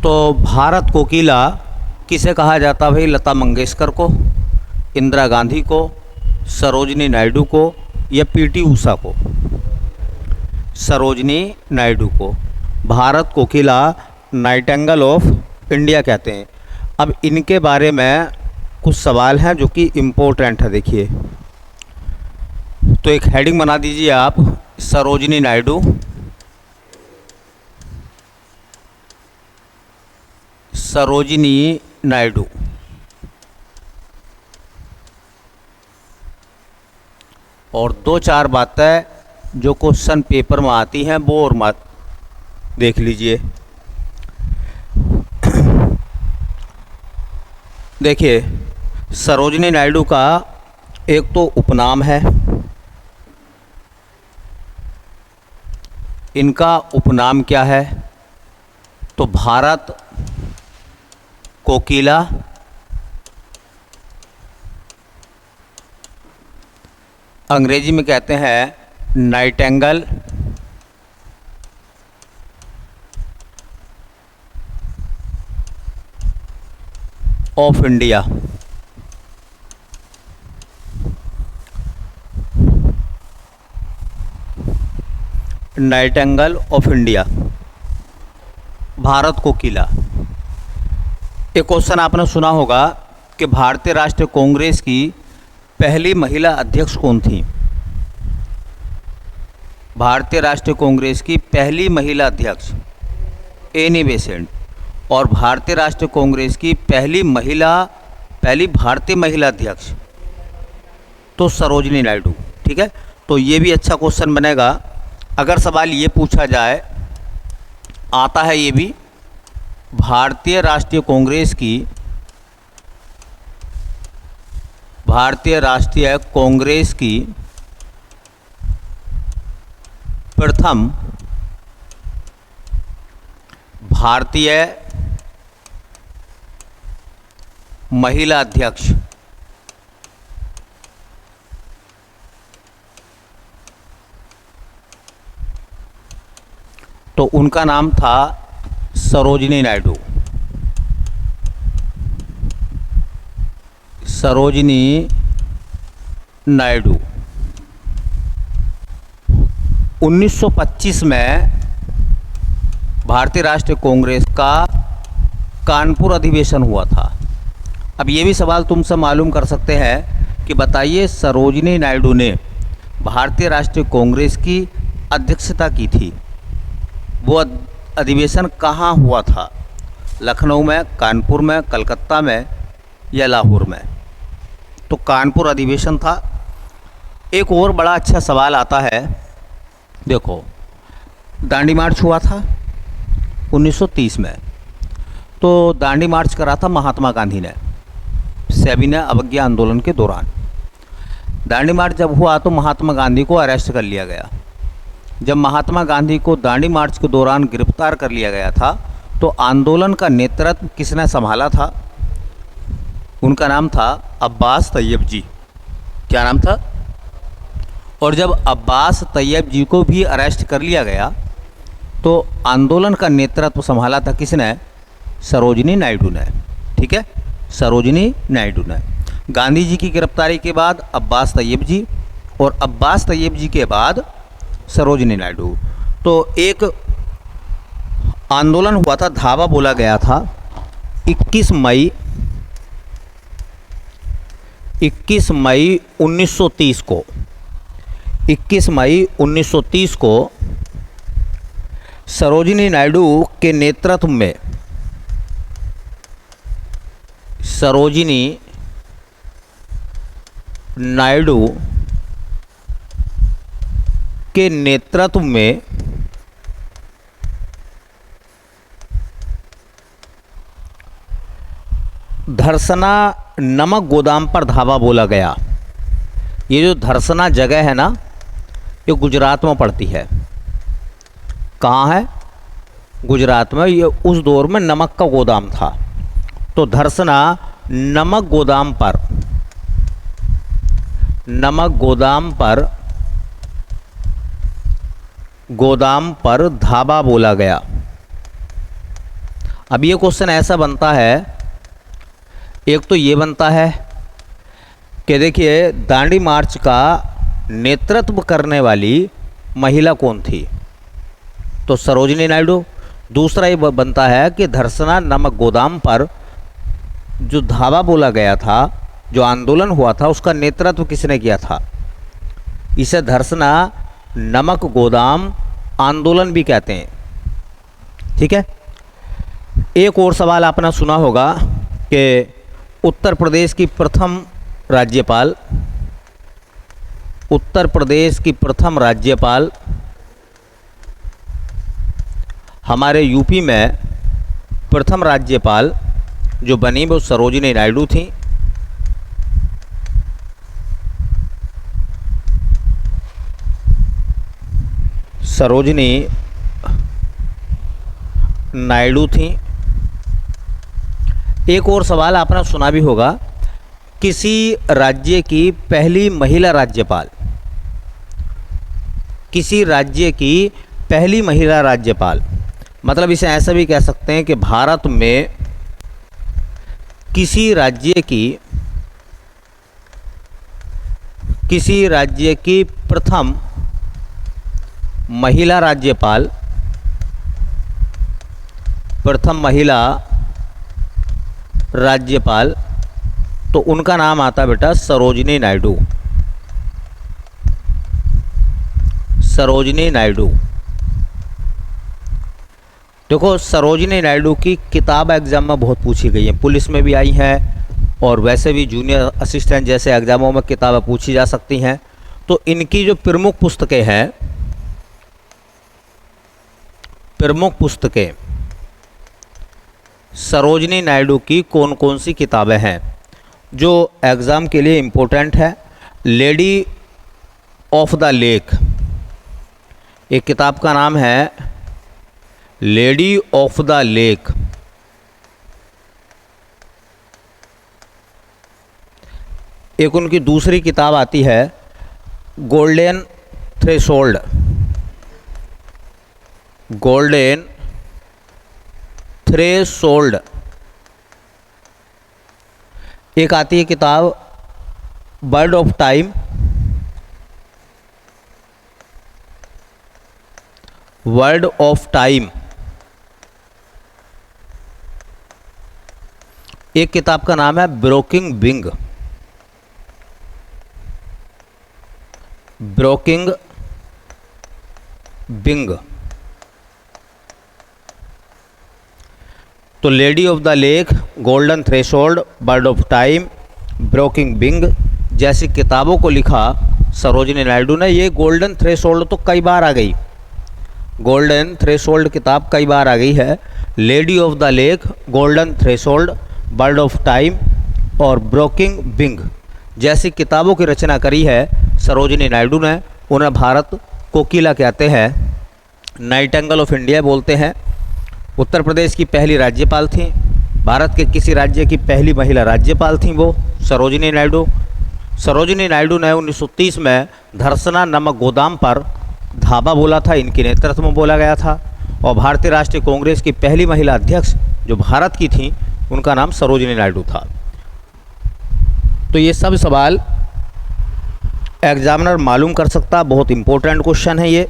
तो भारत कोकिला किसे कहा जाता भाई? लता मंगेशकर को, इंदिरा गांधी को, सरोजिनी नायडू को या पीटी उषा को? सरोजिनी नायडू को भारत कोकिला, नाइटिंगेल ऑफ इंडिया कहते हैं। अब इनके बारे में कुछ सवाल हैं जो कि इम्पोर्टेंट है। देखिए, तो एक हेडिंग बना दीजिए आप, सरोजिनी नायडू। सरोजिनी नायडू और दो चार बातें जो क्वेश्चन पेपर में आती हैं वो और मत देख लीजिए। देखिए, सरोजिनी नायडू का एक तो उपनाम है, इनका उपनाम क्या है? तो भारत कोकिला, अंग्रेजी में कहते हैं nightingale of India. Nightingale of India, Bharat कोकिला। एक क्वेश्चन आपने सुना होगा कि भारतीय राष्ट्रीय कांग्रेस की पहली महिला अध्यक्ष कौन थी? भारतीय राष्ट्रीय कांग्रेस की पहली महिला अध्यक्ष एनी बेसेंट, और भारतीय राष्ट्रीय कांग्रेस की पहली भारतीय महिला अध्यक्ष तो सरोजिनी नायडू। ठीक है, तो ये भी अच्छा क्वेश्चन बनेगा अगर सवाल ये पूछा जाए, आता है ये भी, भारतीय राष्ट्रीय कांग्रेस की प्रथम भारतीय महिला अध्यक्ष तो उनका नाम था सरोजिनी नायडू। सरोजिनी नायडू 1925 में भारतीय राष्ट्रीय कांग्रेस का कानपुर अधिवेशन हुआ था। अब ये भी सवाल तुमसे मालूम कर सकते हैं कि बताइए, सरोजिनी नायडू ने भारतीय राष्ट्रीय कांग्रेस की अध्यक्षता की थी, वो अधिवेशन कहाँ हुआ था? लखनऊ में, कानपुर में, कलकत्ता में या लाहौर में? तो कानपुर अधिवेशन था। एक और बड़ा अच्छा सवाल आता है, देखो, दांडी मार्च हुआ था 1930 में, तो दांडी मार्च करा था महात्मा गांधी ने सविनय अवज्ञा आंदोलन के दौरान। दांडी मार्च जब हुआ तो महात्मा गांधी को अरेस्ट कर लिया गया। जब महात्मा गांधी को दांडी मार्च के दौरान गिरफ्तार कर लिया गया था तो आंदोलन का नेतृत्व किसने संभाला था? उनका नाम था अब्बास तैयब जी। क्या नाम था? और जब अब्बास तैयब जी को भी अरेस्ट कर लिया गया तो आंदोलन का नेतृत्व संभाला था किसने? सरोजिनी नायडू ने। ठीक है, सरोजिनी नायडू ने। गांधी जी की गिरफ्तारी के बाद अब्बास तैयब जी, और अब्बास तैयब जी के बाद सरोजिनी नायडू। तो एक आंदोलन हुआ था, धावा बोला गया था 21 मई 1930 को। 21 मई 1930 को सरोजिनी नायडू के नेतृत्व में, सरोजिनी नायडू के नेतृत्व में धरसना नमक गोदाम पर धावा बोला गया। ये जो धरसना जगह है ना, ये गुजरात में पड़ती है। कहाँ है? गुजरात में। ये उस दौर में नमक का गोदाम था, तो धरसना नमक गोदाम पर धावा बोला गया। अब ये क्वेश्चन ऐसा बनता है, एक तो ये बनता है कि देखिए दांडी मार्च का नेतृत्व करने वाली महिला कौन थी, तो सरोजिनी नायडू। दूसरा ये बनता है कि धरसना नमक गोदाम पर जो धावा बोला गया था, जो आंदोलन हुआ था, उसका नेतृत्व किसने किया था। इसे धरसना नमक गोदाम आंदोलन भी कहते हैं। ठीक है। एक और सवाल आपने सुना होगा कि उत्तर प्रदेश की प्रथम राज्यपाल, उत्तर प्रदेश की प्रथम राज्यपाल हमारे यूपी में प्रथम राज्यपाल जो बनी वो सरोजिनी नायडू थी। सरोजिनी नायडू थी। एक और सवाल आपने सुना भी होगा, किसी राज्य की पहली महिला राज्यपाल, किसी राज्य की पहली महिला राज्यपाल, मतलब इसे ऐसा भी कह सकते हैं कि भारत में किसी राज्य की प्रथम महिला राज्यपाल, प्रथम महिला राज्यपाल, तो उनका नाम आता बेटा सरोजिनी नायडू। सरोजिनी नायडू। देखो सरोजिनी नायडू की किताब एग्जाम में बहुत पूछी गई है, पुलिस में भी आई हैं और वैसे भी जूनियर असिस्टेंट जैसे एग्जामों में किताबें पूछी जा सकती हैं। तो इनकी जो प्रमुख पुस्तकें हैं, प्रमुख पुस्तकें सरोजिनी नायडू की कौन कौन सी किताबें हैं जो एग्ज़ाम के लिए इम्पोर्टेंट है। लेडी ऑफ द लेक, एक किताब का नाम है लेडी ऑफ द लेक। एक उनकी दूसरी किताब आती है गोल्डन थ्रेशोल्ड, गोल्डन थ्रेशोल्ड। एक आती है किताब word of time, word of time. एक किताब का नाम है ब्रोकिंग बिंग, ब्रोकिंग बिंग। तो lady of the lake, golden threshold, bird of time, broken wing जैसी किताबों को लिखा सरोजिनी नायडू ने। ये गोल्डन थ्रेशोल्ड तो कई बार आ गई, गोल्डन थ्रेशोल्ड किताब कई बार आ गई है। Lady of the lake, golden threshold, bird of time और ब्रोकिंग बिंग जैसी किताबों की रचना करी है सरोजिनी नायडू ने। उन्हें भारत कोकिला कहते हैं, नाइटिंगेल ऑफ इंडिया बोलते हैं। उत्तर प्रदेश की पहली राज्यपाल थी, भारत के किसी राज्य की पहली महिला राज्यपाल थी वो सरोजिनी नायडू। सरोजिनी नायडू ने 1930 में धरसना नमक गोदाम पर धावा बोला था, इनके नेतृत्व में बोला गया था। और भारतीय राष्ट्रीय कांग्रेस की पहली महिला अध्यक्ष जो भारत की थी उनका नाम सरोजिनी नायडू था। तो ये सब सवाल एग्जामिनर मालूम कर सकता, बहुत इंपॉर्टेंट क्वेश्चन है ये।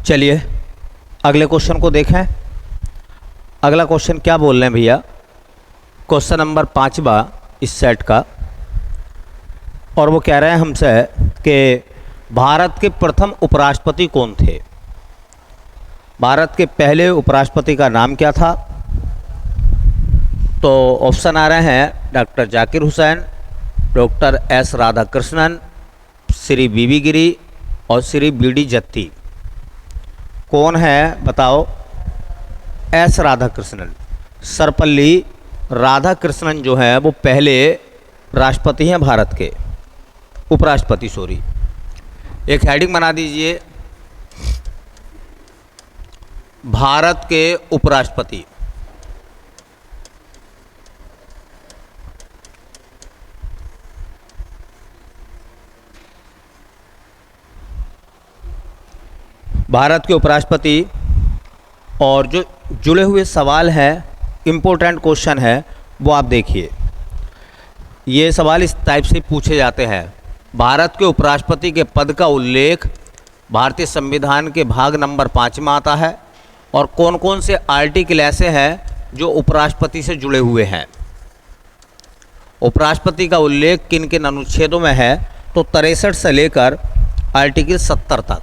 चलिए अगले क्वेश्चन को देखें। अगला क्वेश्चन क्या बोल रहे हैं भैया, क्वेश्चन नंबर 5वां इस सेट का, और वो कह रहे हैं हमसे कि भारत के प्रथम उपराष्ट्रपति कौन थे। भारत के पहले उपराष्ट्रपति का नाम क्या था। तो ऑप्शन आ रहे हैं doctor Zakir Hussain, doctor S Radhakrishnan, Shri V V Giri और श्री बीडी जत्ती। कौन है बताओ। एस राधाकृष्णन, सर्वपल्ली राधाकृष्णन जो है वो पहले राष्ट्रपति हैं भारत के, उपराष्ट्रपति सॉरी। एक हेडिंग बना दीजिए, भारत के उपराष्ट्रपति। भारत के उपराष्ट्रपति, और जो जुड़े हुए सवाल हैं, इम्पोर्टेंट क्वेश्चन है, वो आप देखिए। ये सवाल इस टाइप से पूछे जाते हैं। भारत के उपराष्ट्रपति के पद का उल्लेख भारतीय संविधान के भाग नंबर 5 में आता है, और कौन कौन से आर्टिकल ऐसे हैं जो उपराष्ट्रपति से जुड़े हुए हैं। उपराष्ट्रपति का उल्लेख किन किन अनुच्छेदों में है, तो 63 से लेकर आर्टिकल 70 तक।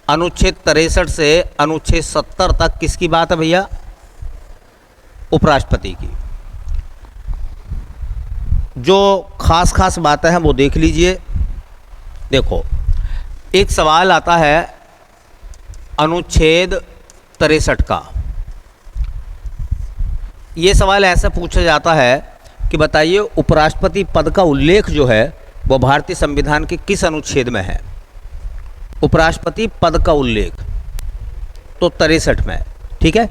अनुच्छेद 63 से अनुच्छेद 70 तक किसकी बात है भैया? उपराष्ट्रपति की। जो खास खास बातें हैं वो देख लीजिए। देखो, एक सवाल आता है अनुच्छेद 63 का। ये सवाल ऐसा पूछा जाता है कि बताइए उपराष्ट्रपति पद का उल्लेख जो है वो भारतीय संविधान के किस अनुच्छेद में है? उपराष्ट्रपति पद का उल्लेख तो 63 में, ठीक है।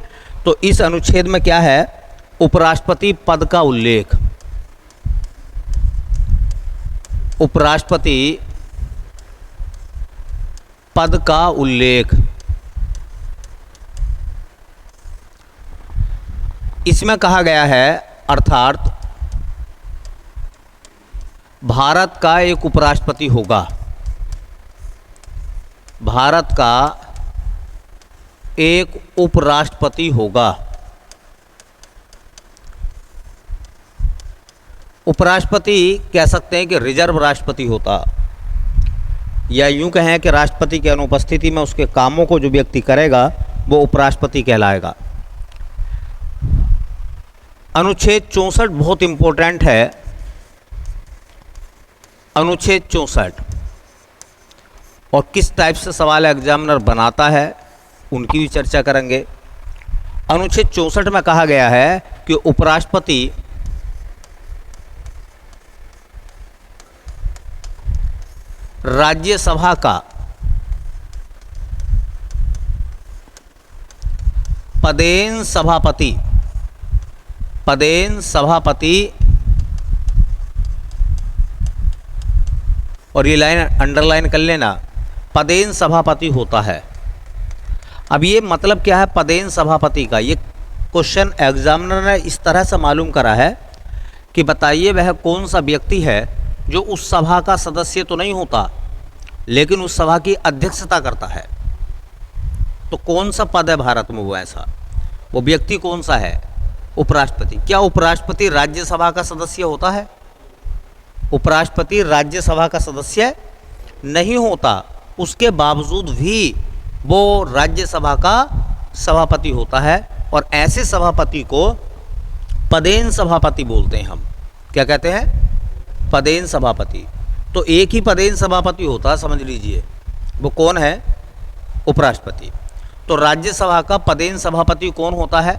तो इस अनुच्छेद में क्या है? उपराष्ट्रपति पद का उल्लेख। उपराष्ट्रपति पद का उल्लेख, इसमें कहा गया है, अर्थात भारत का एक उपराष्ट्रपति होगा। भारत का एक उपराष्ट्रपति होगा। उपराष्ट्रपति कह सकते हैं कि रिजर्व राष्ट्रपति होता, या यूं कहें कि राष्ट्रपति की अनुपस्थिति में उसके कामों को जो व्यक्ति करेगा वो उपराष्ट्रपति कहलाएगा। अनुच्छेद 64 बहुत इंपॉर्टेंट है। अनुच्छेद 64 और किस टाइप से सवाल एग्जामिनर बनाता है उनकी भी चर्चा करेंगे। अनुच्छेद 64 में कहा गया है कि उपराष्ट्रपति राज्यसभा का पदेन सभापति, पदेन सभापति, और ये लाइन अंडरलाइन कर लेना, पदेन सभापति होता है। अब ये मतलब क्या है पदेन सभापति का? ये क्वेश्चन एग्जामिनर ने इस तरह से मालूम करा है कि बताइए वह कौन सा व्यक्ति है जो उस सभा का सदस्य तो नहीं होता लेकिन उस सभा की अध्यक्षता करता है। तो कौन सा पद है भारत में वो ऐसा, वो व्यक्ति कौन सा है? उपराष्ट्रपति। क्या उपराष्ट्रपति राज्यसभा का सदस्य होता है? उपराष्ट्रपति राज्यसभा का सदस्य नहीं होता, उसके बावजूद भी वो राज्यसभा का सभापति होता है, और ऐसे सभापति को पदेन सभापति बोलते हैं हम। क्या कहते हैं? पदेन सभापति। तो एक ही पदेन सभापति होता है, समझ लीजिए, वो कौन है? उपराष्ट्रपति। तो राज्यसभा का पदेन सभापति कौन होता है?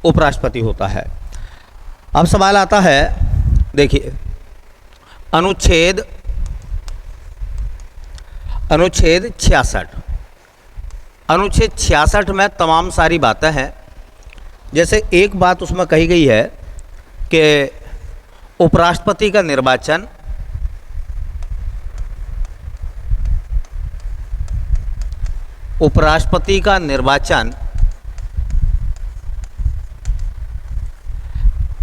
उपराष्ट्रपति होता है। अब सवाल आता है, देखिए, अनुच्छेद 66। अनुच्छेद 66 में तमाम सारी बातें हैं। जैसे एक बात उसमें कही गई है कि उपराष्ट्रपति का निर्वाचन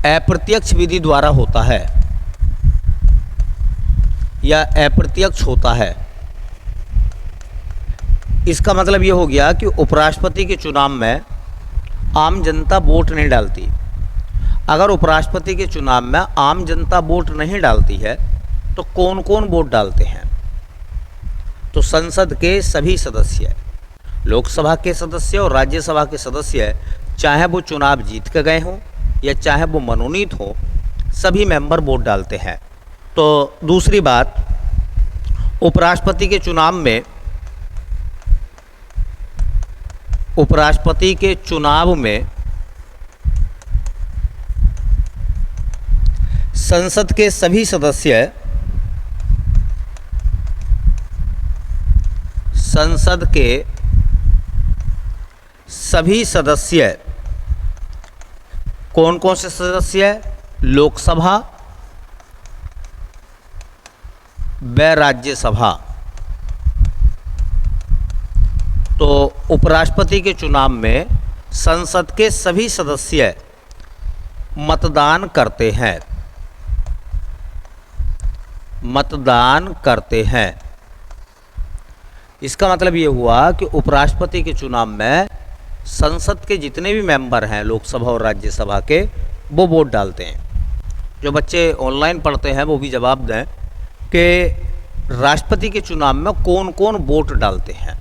अप्रत्यक्ष विधि द्वारा होता है या अप्रत्यक्ष होता है। इसका मतलब ये हो गया कि उपराष्ट्रपति के चुनाव में आम जनता वोट नहीं डालती। अगर उपराष्ट्रपति के चुनाव में आम जनता वोट नहीं डालती है तो कौन कौन वोट डालते हैं? तो संसद के सभी सदस्य, लोकसभा के सदस्य और राज्यसभा के सदस्य, चाहे वो चुनाव जीत के गए हों या चाहे वो मनोनीत हो, सभी मेंबर वोट डालते हैं। तो दूसरी बात, उपराष्ट्रपति के चुनाव में संसद के सभी सदस्य कौन कौन से सदस्य? लोकसभा व राज्यसभा, उपराष्ट्रपति के चुनाव में संसद के सभी सदस्य मतदान करते हैं। मतदान करते हैं। इसका मतलब ये हुआ कि उपराष्ट्रपति के चुनाव में संसद के जितने भी मेंबर हैं लोकसभा और राज्यसभा के, वो वोट डालते हैं। जो बच्चे ऑनलाइन पढ़ते हैं वो भी जवाब दें कि राष्ट्रपति के चुनाव में कौन कौन वोट डालते हैं।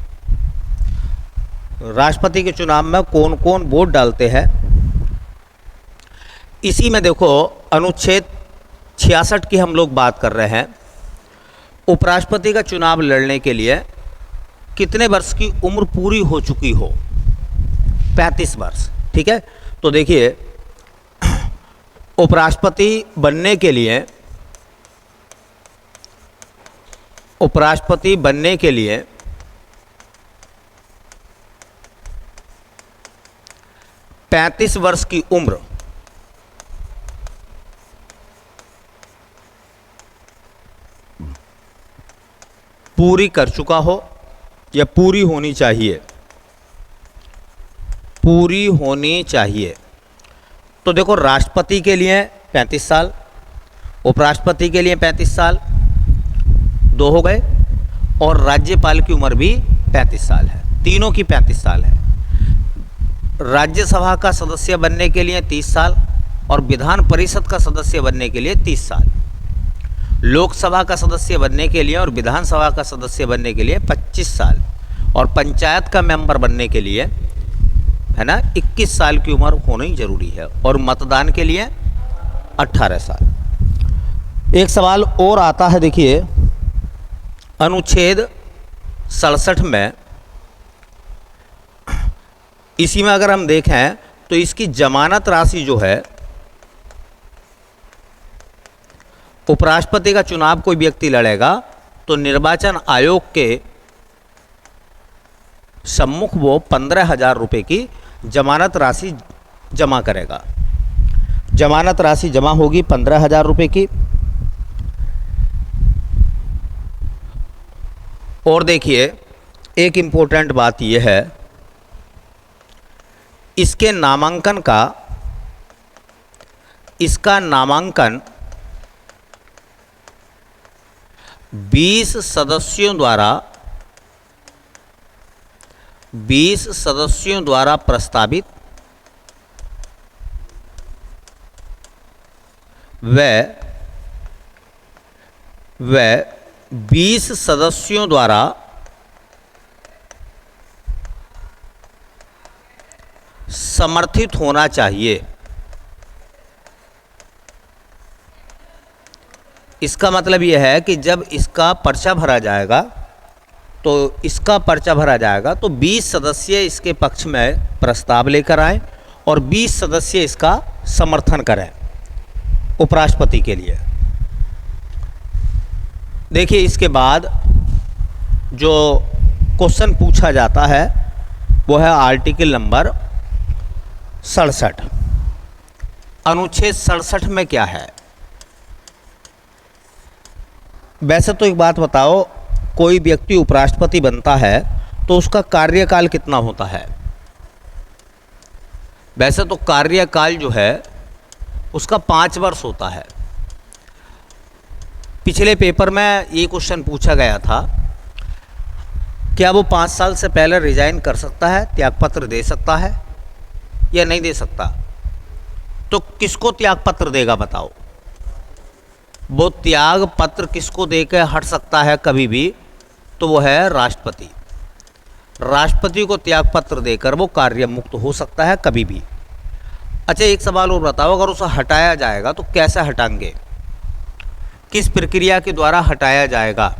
राष्ट्रपति के चुनाव में कौन कौन वोट डालते हैं, इसी में देखो अनुच्छेद 66 की हम लोग बात कर रहे हैं। उपराष्ट्रपति का चुनाव लड़ने के लिए कितने वर्ष की उम्र पूरी हो चुकी हो? 35 वर्ष। ठीक है, तो देखिए उपराष्ट्रपति बनने के लिए 35 वर्ष की उम्र पूरी कर चुका हो या पूरी होनी चाहिए। पूरी होनी चाहिए। तो देखो राष्ट्रपति के लिए 35 साल, उपराष्ट्रपति के लिए 35 साल, 2 हो गए, और राज्यपाल की उम्र भी 35 साल है। तीनों की 35 साल है। राज्यसभा का सदस्य बनने के लिए 30 साल और विधान परिषद का सदस्य बनने के लिए 30 साल। लोकसभा का सदस्य बनने के लिए और विधानसभा का सदस्य बनने के लिए 25 साल और पंचायत का मेंबर बनने के लिए, है ना, 21 साल की उम्र होनी जरूरी है, और मतदान के लिए 18 साल। एक सवाल और आता है, देखिए अनुच्छेद 67 में, इसी में अगर हम देखें तो इसकी जमानत राशि जो है, उपराष्ट्रपति का चुनाव कोई व्यक्ति लड़ेगा तो निर्वाचन आयोग के सम्मुख वो 15,000 रुपये की जमानत राशि जमा करेगा। जमानत राशि जमा होगी 15,000 रुपये की। और देखिए एक इम्पोर्टेंट बात यह है, इसके नामांकन का, इसका नामांकन 20 सदस्यों द्वारा प्रस्तावित व 20 सदस्यों द्वारा समर्थित होना चाहिए। इसका मतलब यह है कि जब इसका पर्चा भरा जाएगा तो 20 सदस्य इसके पक्ष में प्रस्ताव लेकर आएं और 20 सदस्य इसका समर्थन करें उपराष्ट्रपति के लिए। देखिए इसके बाद जो क्वेश्चन पूछा जाता है वो है आर्टिकल नंबर 67। अनुच्छेद 67 में क्या है? वैसे तो एक बात बताओ, कोई व्यक्ति उपराष्ट्रपति बनता है तो उसका कार्यकाल कितना होता है? वैसे तो कार्यकाल जो है उसका 5 वर्ष होता है। पिछले पेपर में ये क्वेश्चन पूछा गया था, क्या वो 5 साल से पहले रिजाइन कर सकता है, त्यागपत्र दे सकता है या नहीं दे सकता? तो किसको त्यागपत्र देगा बताओ? वो त्याग पत्र किसको देकर हट सकता है कभी भी? तो वो है राष्ट्रपति। राष्ट्रपति को त्याग पत्र देकर वो कार्य मुक्त हो सकता है कभी भी। अच्छा एक सवाल और बताओ, अगर उसे हटाया जाएगा तो कैसे हटाएंगे? किस प्रक्रिया के द्वारा हटाया जाएगा?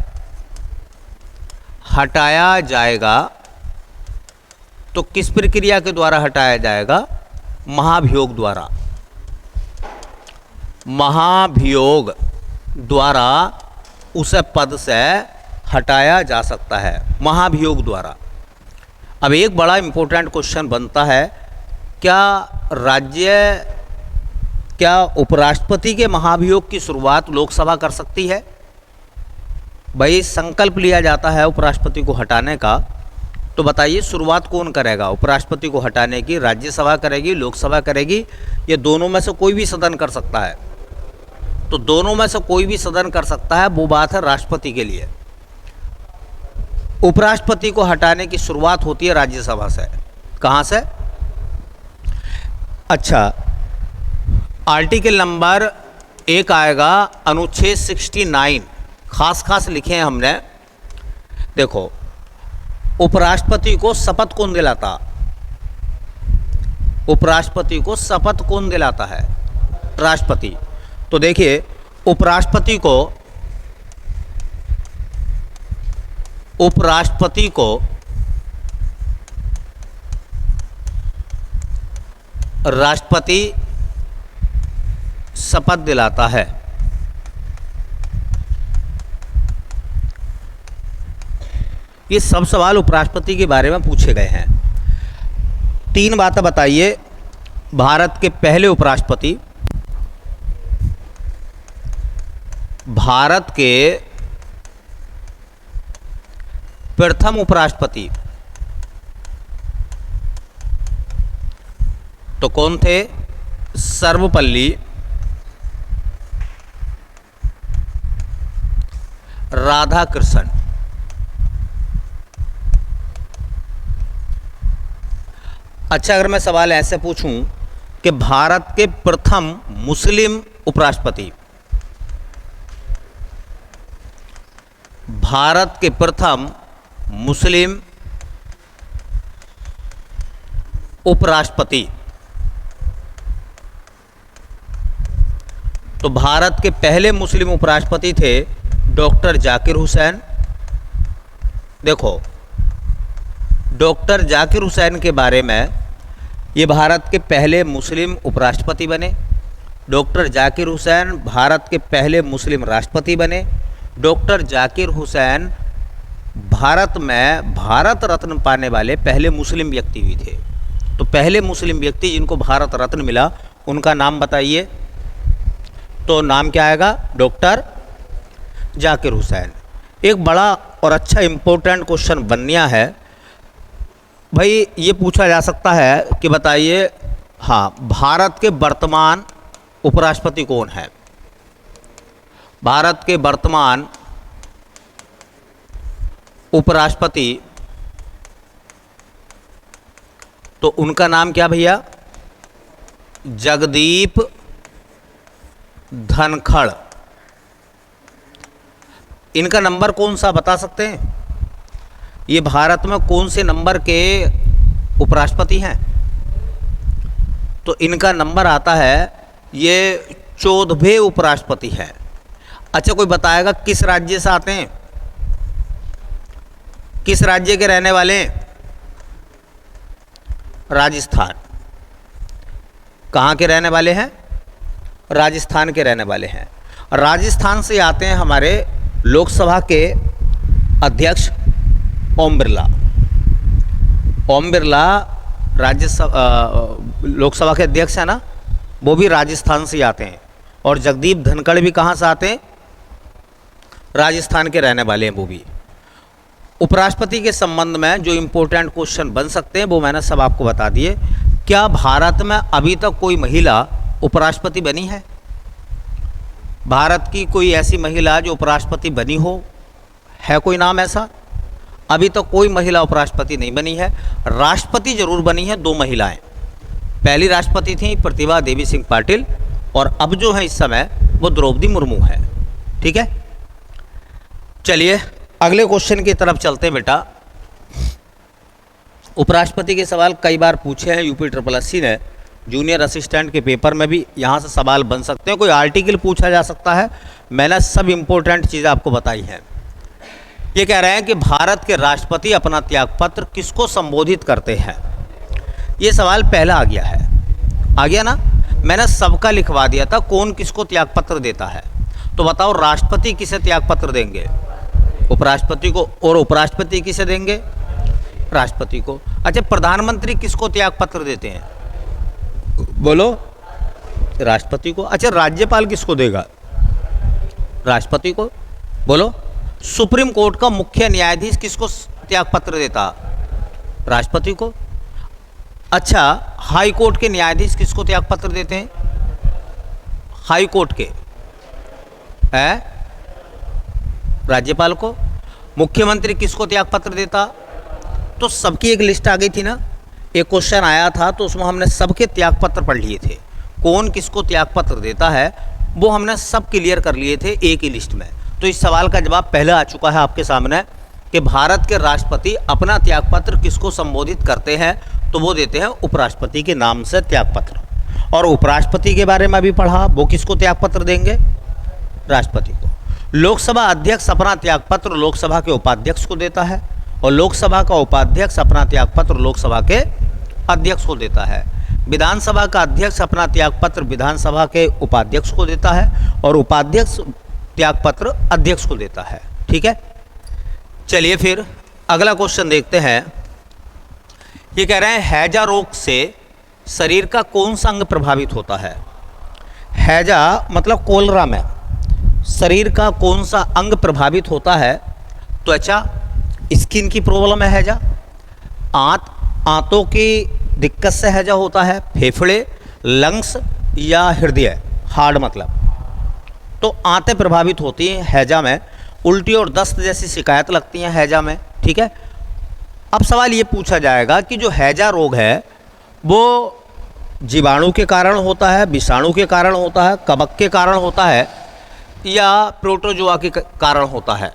हटाया जाएगा तो किस प्रक्रिया के द्वारा हटाया जाएगा? महाभियोग द्वारा। महाभियोग द्वारा उसे पद से हटाया जा सकता है, महाभियोग द्वारा। अब एक बड़ा इम्पोर्टेंट क्वेश्चन बनता है, क्या उपराष्ट्रपति के महाभियोग की शुरुआत लोकसभा कर सकती है? भाई संकल्प लिया जाता है उपराष्ट्रपति को हटाने का, तो बताइए शुरुआत कौन करेगा उपराष्ट्रपति को हटाने की? राज्यसभा करेगी, लोकसभा करेगी, ये दोनों में से कोई भी सदन कर सकता है। तो दोनों में से कोई भी सदन कर सकता है, वो बात है राष्ट्रपति के लिए। उपराष्ट्रपति को हटाने की शुरुआत होती है राज्यसभा से। कहाँ से? अच्छा, आर्टिकल नंबर 1 आएगा, अनुच्छेद 69, खास लिखे हैं हमने। देखो, उपराष्ट्रपति को शपथ कौन दिलाता? उपराष्ट्रपति को शपथ कौन दिलाता है? राष्ट्रपति। तो देखिए, उपराष्ट्रपति को राष्ट्रपति शपथ दिलाता है। ये सब सवाल उपराष्ट्रपति के बारे में पूछे गए हैं। 3 बातें बताइए। भारत के पहले उपराष्ट्रपति, भारत के प्रथम उपराष्ट्रपति तो कौन थे? सर्वपल्ली राधाकृष्णन। अच्छा, अगर मैं सवाल ऐसे पूछूं कि भारत के प्रथम मुस्लिम उपराष्ट्रपति, भारत के प्रथम मुस्लिम उपराष्ट्रपति, तो भारत के पहले मुस्लिम उपराष्ट्रपति थे डॉक्टर जाकिर हुसैन। देखो, डॉक्टर जाकिर हुसैन के बारे में, ये भारत के पहले मुस्लिम उपराष्ट्रपति बने। डॉक्टर जाकिर हुसैन भारत के पहले मुस्लिम राष्ट्रपति बने। डॉक्टर जाकिर हुसैन भारत में भारत रत्न पाने वाले पहले मुस्लिम व्यक्ति भी थे। तो पहले मुस्लिम व्यक्ति जिनको भारत रत्न मिला, उनका नाम बताइए। तो नाम क्या आएगा? डॉक्टर जाकिर हुसैन। एक बड़ा और अच्छा इम्पोर्टेंट क्वेश्चन बननिया है भाई, ये पूछा जा सकता है कि बताइए, हाँ, भारत के वर्तमान उपराष्ट्रपति कौन है? भारत के वर्तमान उपराष्ट्रपति, तो उनका नाम क्या भैया? जगदीप धनखड़। इनका नंबर कौन सा बता सकते हैं? ये भारत में कौन से नंबर के उपराष्ट्रपति हैं? तो इनका नंबर आता है, ये 14वें उपराष्ट्रपति हैं। अच्छा, कोई बताएगा किस राज्य से आते हैं? किस राज्य के रहने वाले हैं? राजस्थान। कहाँ के रहने वाले हैं? राजस्थान के रहने वाले हैं। राजस्थान से आते हैं हमारे लोकसभा के अध्यक्ष ओम बिरला। ओम बिरला लोकसभा के अध्यक्ष है ना, वो भी राजस्थान से आते हैं। और जगदीप धनखड़ भी कहाँ से आते हैं? राजस्थान के रहने वाले हैं वो भी। उपराष्ट्रपति के संबंध में जो इम्पोर्टेंट क्वेश्चन बन सकते हैं वो मैंने सब आपको बता दिए। क्या भारत में अभी तक कोई महिला उपराष्ट्रपति बनी है? भारत की कोई ऐसी महिला जो उपराष्ट्रपति बनी हो, है कोई नाम ऐसा? अभी तक कोई महिला उपराष्ट्रपति नहीं बनी है। राष्ट्रपति जरूर बनी है 2 महिलाएं। पहली राष्ट्रपति थी प्रतिभा देवी सिंह पाटिल, और अब जो है इस समय वो द्रौपदी मुर्मू है। ठीक है, चलिए अगले क्वेश्चन की तरफ चलते हैं बेटा। उपराष्ट्रपति के सवाल कई बार पूछे हैं यूपी SSSC ने, जूनियर असिस्टेंट के पेपर में भी यहाँ से सवाल बन सकते हैं। कोई आर्टिकल पूछा जा सकता है। मैंने सब इम्पोर्टेंट चीज़ें आपको बताई हैं। ये कह रहे हैं कि भारत के राष्ट्रपति अपना त्यागपत्र किसको संबोधित करते हैं? ये सवाल पहला आ गया है, आ गया ना? मैंने सबका लिखवा दिया था कौन किसको त्यागपत्र देता है। तो बताओ, राष्ट्रपति किसे त्यागपत्र देंगे? उपराष्ट्रपति को। और उपराष्ट्रपति किसे देंगे? राष्ट्रपति को। अच्छा, प्रधानमंत्री किसको त्यागपत्र देते हैं? बोलो, राष्ट्रपति को। अच्छा, राज्यपाल किसको देगा? राष्ट्रपति को। बोलो, सुप्रीम कोर्ट का मुख्य न्यायाधीश किसको त्यागपत्र देता? राष्ट्रपति को। अच्छा, हाई कोर्ट के न्यायाधीश किसको त्यागपत्र देते हैं? हाई कोर्ट के है राज्यपाल को। मुख्यमंत्री किसको त्यागपत्र देता? तो सबकी एक लिस्ट आ गई थी ना, एक क्वेश्चन आया था तो उसमें हमने सबके त्यागपत्र पढ़ लिए थे। कौन किसको त्यागपत्र देता है वो हमने सब क्लियर कर लिए थे एक ही लिस्ट में। तो इस सवाल का जवाब पहले आ चुका है आपके सामने कि भारत के राष्ट्रपति अपना त्यागपत्र किसको संबोधित करते हैं, तो वो देते हैं उपराष्ट्रपति के नाम से त्यागपत्र। और उपराष्ट्रपति के बारे में भी पढ़ा, वो किसको त्यागपत्र देंगे? राष्ट्रपति को। लोकसभा अध्यक्ष अपना त्यागपत्र लोकसभा के उपाध्यक्ष को देता है और लोकसभा का उपाध्यक्ष अपना त्यागपत्र लोकसभा के अध्यक्ष को देता है। विधानसभा का अध्यक्ष अपना त्यागपत्र विधानसभा के उपाध्यक्ष को देता है और उपाध्यक्ष त्यागपत्र अध्यक्ष को देता है। ठीक है, चलिए फिर अगला क्वेश्चन देखते हैं। ये कह रहे हैं हैजा रोग से शरीर का कौन सा अंग प्रभावित होता है? हैजा मतलब कोलरा में शरीर का कौन सा अंग प्रभावित होता है? त्वचा, स्किन की प्रॉब्लम है हैजा, आंतों की दिक्कत से हैजा होता है, फेफड़े, लंग्स या हृदय, हार्ट मतलब। तो आंतें प्रभावित होती हैं हैजा में, उल्टी और दस्त जैसी शिकायत लगती हैं हैजा में। ठीक है, अब सवाल ये पूछा जाएगा कि जो हैजा रोग है वो जीवाणु के कारण होता है, विषाणु के कारण होता है, कवक के कारण होता है या प्रोटोजोआ के कारण होता है?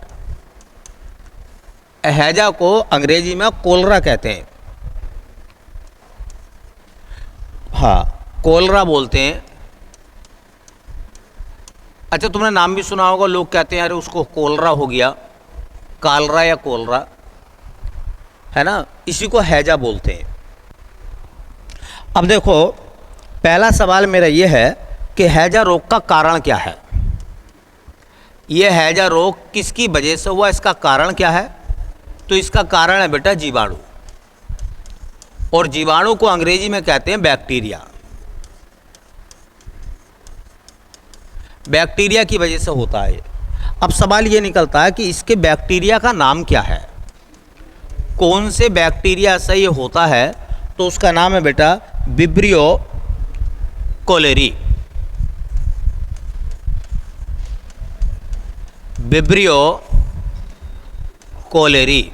हैजा को अंग्रेजी में कोलरा कहते हैं। हाँ, कोलरा बोलते हैं। अच्छा, तुमने नाम भी सुना होगा, लोग कहते हैं अरे उसको कोलरा हो गया, कालरा या कोलरा, है ना, इसी को हैजा बोलते हैं। अब देखो, पहला सवाल मेरा ये है कि हैजा रोग का कारण क्या है? ये हैजा रोग किसकी वजह से हुआ, इसका कारण क्या है? तो इसका कारण है बेटा जीवाणु, और जीवाणु को अंग्रेजी में कहते हैं बैक्टीरिया। बैक्टीरिया की वजह से होता है। अब सवाल ये निकलता है कि इसके बैक्टीरिया का नाम क्या है? कौन से बैक्टीरिया से ये होता है? तो उसका नाम है बेटा विब्रियो कोलेरी। विब्रियो कोलेरी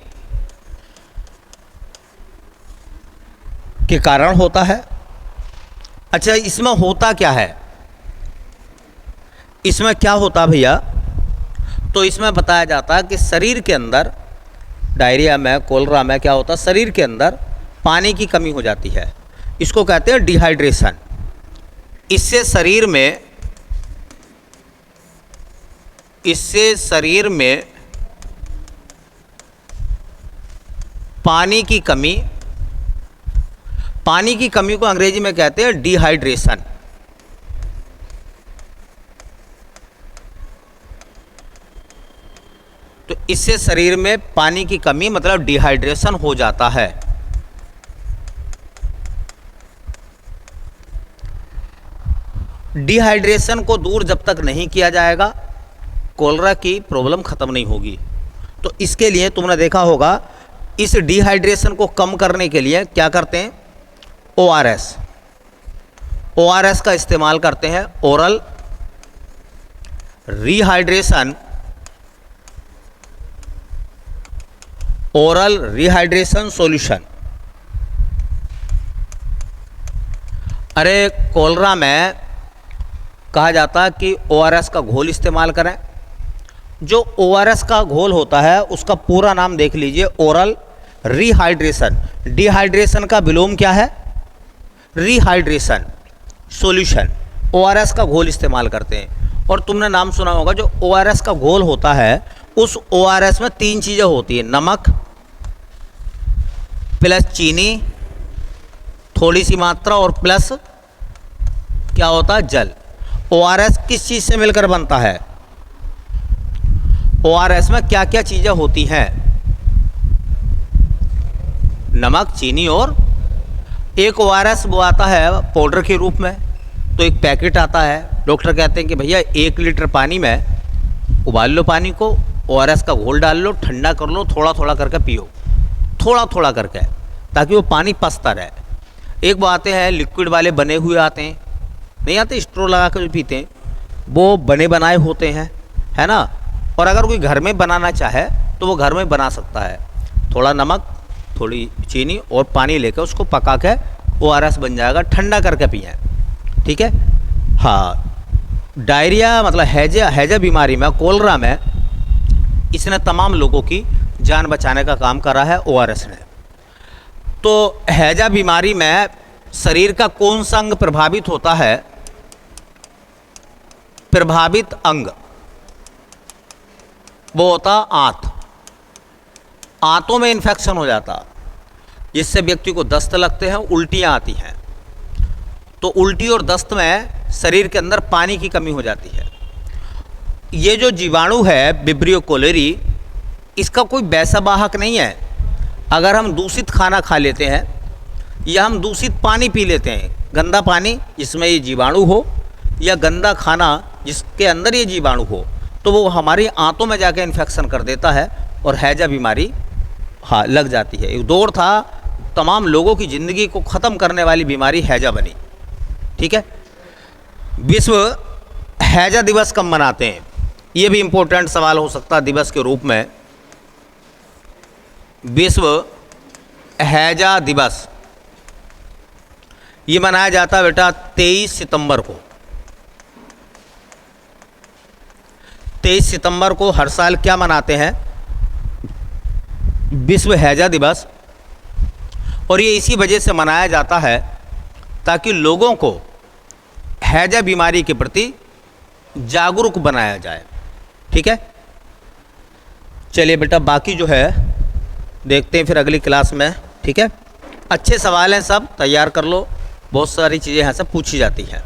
के कारण होता है। अच्छा, इसमें होता क्या है? इसमें क्या होता भैया? तो इसमें बताया जाता है कि शरीर के अंदर डायरिया में, कोलरा में क्या होता है, शरीर के अंदर पानी की कमी हो जाती है। इसको कहते हैं डिहाइड्रेशन। इससे शरीर में पानी की कमी को अंग्रेजी में कहते हैं डिहाइड्रेशन। तो इससे शरीर में पानी की कमी मतलब डिहाइड्रेशन हो जाता है। डिहाइड्रेशन को दूर जब तक नहीं किया जाएगा, कोलरा की प्रॉब्लम खत्म नहीं होगी। तो इसके लिए तुमने देखा होगा, इस डिहाइड्रेशन को कम करने के लिए क्या करते हैं? ORS का इस्तेमाल करते हैं, ओरल रिहाइड्रेशन सॉल्यूशन। अरे कोलरा में कहा जाता है कि ORS का घोल इस्तेमाल करें। जो ORS का घोल होता है उसका पूरा नाम देख लीजिए, ओरल रिहाइड्रेशन। डिहाइड्रेशन का विलोम क्या है? Rehydration solution. ORS का घोल इस्तेमाल करते हैं। और तुमने नाम सुना होगा, जो ORS का घोल होता है उस ORS में 3 चीज़ें होती हैं, नमक प्लस चीनी थोड़ी सी मात्रा और प्लस क्या होता है? जल। ORS किस चीज़ से मिलकर बनता है? ORS में क्या क्या चीज़ें होती हैं? नमक, चीनी और एक ORS वो आता है पाउडर के रूप में। तो एक पैकेट आता है, डॉक्टर कहते हैं कि भैया 1 लीटर पानी में उबाल लो पानी को, ORS का घोल डाल लो, ठंडा कर लो, थोड़ा थोड़ा करके पियो, थोड़ा थोड़ा करके, ताकि वो पानी पसता रहे। एक वो आते हैं लिक्विड वाले बने हुए आते हैं, नहीं आते स्ट्रो लगा कर जो पीते हैं, वो बने बनाए होते हैं, है ना। और अगर कोई घर में बनाना चाहे तो वो घर में बना सकता है। थोड़ा नमक, थोड़ी चीनी और पानी लेकर उसको पका के ORS बन जाएगा, ठंडा करके पिएं, ठीक है। हाँ, डायरिया मतलब हैजा बीमारी में, कोलरा में इसने तमाम लोगों की जान बचाने का काम करा है ORS ने। तो हैजा बीमारी में शरीर का कौन सा अंग प्रभावित होता है? प्रभावित अंग वो होता आंत। आंतों में इन्फेक्शन हो जाता, जिससे व्यक्ति को दस्त लगते हैं, उल्टियां आती हैं। तो उल्टी और दस्त में शरीर के अंदर पानी की कमी हो जाती है। ये जो जीवाणु है विब्रियो कोलेरी, इसका कोई वैसा वाहक नहीं है। अगर हम दूषित खाना खा लेते हैं या हम दूषित पानी पी लेते हैं, गंदा पानी जिसमें ये जीवाणु हो या गंदा खाना जिसके अंदर ये जीवाणु हो, तो वो हमारी आंतों में जाकर इन्फेक्शन कर देता है और हैजा बीमारी हाँ लग जाती है। एक दौर था, तमाम लोगों की ज़िंदगी को ख़त्म करने वाली बीमारी हैजा बनी, ठीक है। विश्व हैजा दिवस कब मनाते हैं? ये भी इम्पोर्टेंट सवाल हो सकता है दिवस के रूप में। विश्व हैजा दिवस ये मनाया जाता है बेटा 23 सितंबर को। 23 सितंबर को हर साल क्या मनाते हैं? विश्व हैजा दिवस। और ये इसी वजह से मनाया जाता है ताकि लोगों को हैजा बीमारी के प्रति जागरूक बनाया जाए, ठीक है। चलिए बेटा, बाकी जो है देखते हैं फिर अगली क्लास में, ठीक है। अच्छे सवाल हैं, सब तैयार कर लो, बहुत सारी चीज़ें यहाँ से पूछी जाती हैं।